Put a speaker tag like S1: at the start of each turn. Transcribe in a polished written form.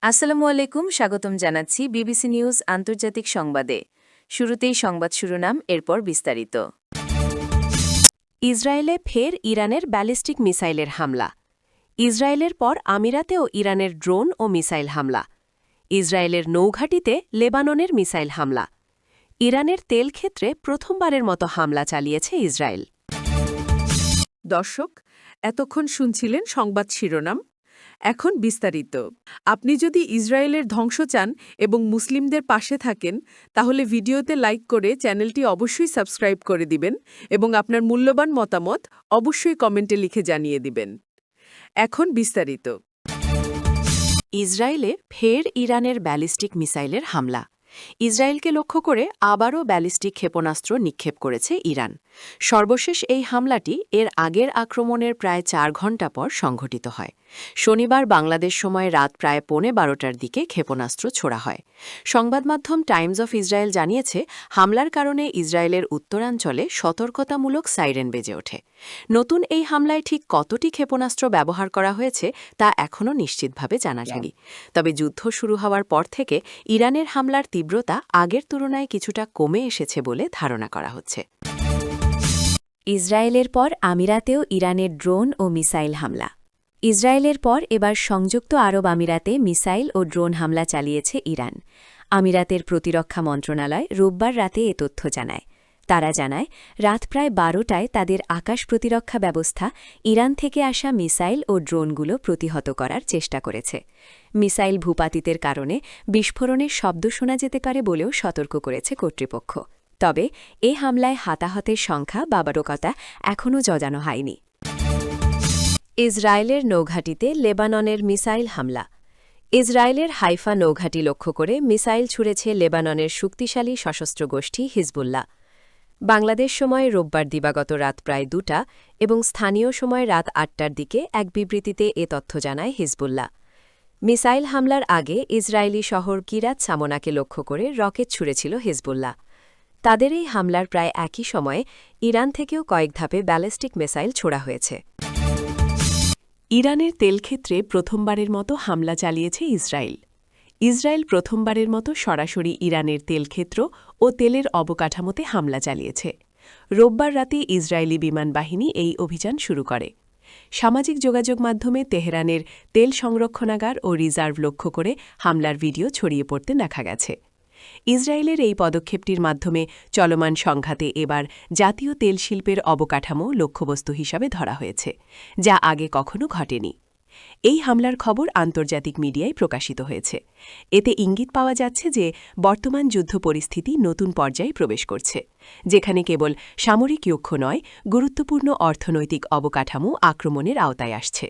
S1: আসসালামু আলাইকুম, স্বাগতম জানাচ্ছি বিবিসি নিউজ আন্তর্জাতিক সংবাদে। শুরুতেই সংবাদ শিরোনাম, এরপর বিস্তারিত।
S2: ইসরায়েলে ফের ইরানের ব্যালিস্টিক মিসাইলের হামলা। ইসরায়েলের পর আমিরাতেও ইরানের ড্রোন ও মিসাইল হামলা। ইসরায়েলের নৌঘাঁটিতে লেবাননের মিসাইল হামলা। ইরানের তেল ক্ষেত্রে প্রথমবারের মতো হামলা চালিয়েছে ইসরায়েল।
S3: দর্শক, এতক্ষণ শুনছিলেন সংবাদ শিরোনাম। এখন বিস্তারিত। আপনি যদি ইসরায়েলের ধ্বংস চান এবং মুসলিমদের পাশে থাকেন, তাহলে ভিডিওতে লাইক করে চ্যানেলটি অবশ্যই সাবস্ক্রাইব করে দিবেন এবং আপনার মূল্যবান মতামত অবশ্যই কমেন্টে লিখে জানিয়ে দিবেন। এখন বিস্তারিত।
S2: ইসরায়েলে ফের ইরানের ব্যালিস্টিক মিসাইলের হামলা। ইসরায়েলকে লক্ষ্য করে আবারও ব্যালিস্টিক ক্ষেপণাস্ত্র নিক্ষেপ করেছে ইরান। সর্বশেষ এই হামলাটি এর আগের আক্রমণের প্রায় ৪ ঘণ্টা পর সংঘটিত হয়। শনিবার বাংলাদেশ সময় রাত প্রায় 12:15টার দিকে ক্ষেপণাস্ত্র ছোড়া হয়। সংবাদমাধ্যম টাইমস অফ ইসরায়েল জানিয়েছে, হামলার কারণে ইসরায়েলের উত্তরাঞ্চলে সতর্কতামূলক সাইরেন বেজে ওঠে। নতুন এই হামলায় ঠিক কতটি ক্ষেপণাস্ত্র ব্যবহার করা হয়েছে তা এখনও নিশ্চিতভাবে জানা যায়নি। তবে যুদ্ধ শুরু হওয়ার পর থেকে ইরানের হামলার তীব্রতা আগের তুলনায় কিছুটা কমে এসেছে বলে ধারণা করা হচ্ছে।
S1: ইসরায়েলের পর আমিরাতেও ইরানের ড্রোন ও মিসাইল হামলা। ইসরায়েলের পর এবার সংযুক্ত আরব আমিরাতে মিসাইল ও ড্রোন হামলা চালিয়েছে ইরান। আমিরাতের প্রতিরক্ষা মন্ত্রণালয় রোববার রাতে এ তথ্য জানায়। তারা জানায়, রাত প্রায় 12টায় তাদের আকাশ প্রতিরক্ষা ব্যবস্থা ইরান থেকে আসা মিসাইল ও ড্রোনগুলো প্রতিহত করার চেষ্টা করেছে। মিসাইল ভূপাতিতের কারণে বিস্ফোরণের শব্দ শোনা যেতে পারে বলেও সতর্ক করেছে কর্তৃপক্ষ। তবে এ হামলায় হতাহতের সংখ্যা বাবারকতা এখনও জজানো হয়নি। ইসরায়েলের নৌঘাঁটিতে লেবাননের মিসাইল হামলা। ইসরায়েলের হাইফা নৌঘাঁটি লক্ষ্য করে মিসাইল ছুড়েছে লেবাননের শক্তিশালী সশস্ত্র গোষ্ঠী হিজবুল্লাহ। বাংলাদেশ সময় রোববার দিবাগত রাত প্রায় 2টা এবং স্থানীয় সময় রাত 8টার দিকে এক বিবৃতিতে এ তথ্য জানায় হিজবুল্লাহ। মিসাইল হামলার আগে ইসরায়েলি শহর কিরাত সামোনাকে লক্ষ্য করে রকেট ছুড়েছিল হিজবুল্লাহ। তাদের এই হামলার প্রায় একই সময়ে ইরান থেকেও কয়েক ধাপে ব্যালিস্টিক মিসাইল ছোড়া হয়েছে।
S2: ইরানের তেলক্ষেত্রে প্রথমবারের মতো হামলা চালিয়েছে ইসরায়েল। ইসরায়েল প্রথমবারের মতো সরাসরি ইরানের তেলক্ষেত্র ও তেলের অবকাঠামোতে হামলা চালিয়েছে। রোববার রাতে ইসরায়েলি বিমান বাহিনী এই অভিযান শুরু করে। সামাজিক যোগাযোগ মাধ্যমে তেহরানের তেল সংরক্ষণাগার ও রিজার্ভ লক্ষ্য করে হামলার ভিডিও ছড়িয়ে পড়তে দেখা গেছে। ইসরায়েলের এই পদক্ষেপটির মাধ্যমে চলমান সংঘাতে এবার জাতীয় তেল শিল্পের অবকাঠামো লক্ষ্যবস্তু হিসাবে ধরা হয়েছে, যা আগে কখনো ঘটেনি। এই হামলার খবর আন্তর্জাতিক মিডিয়ায় প্রকাশিত হয়েছে। এতে ইঙ্গিত পাওয়া যাচ্ছে যে বর্তমান যুদ্ধ পরিস্থিতি নতুন পর্যায়ে প্রবেশ করছে, যেখানে কেবল সামরিক লক্ষ্য নয়, গুরুত্বপূর্ণ অর্থনৈতিক অবকাঠামো আক্রমণের আওতায় আসছে।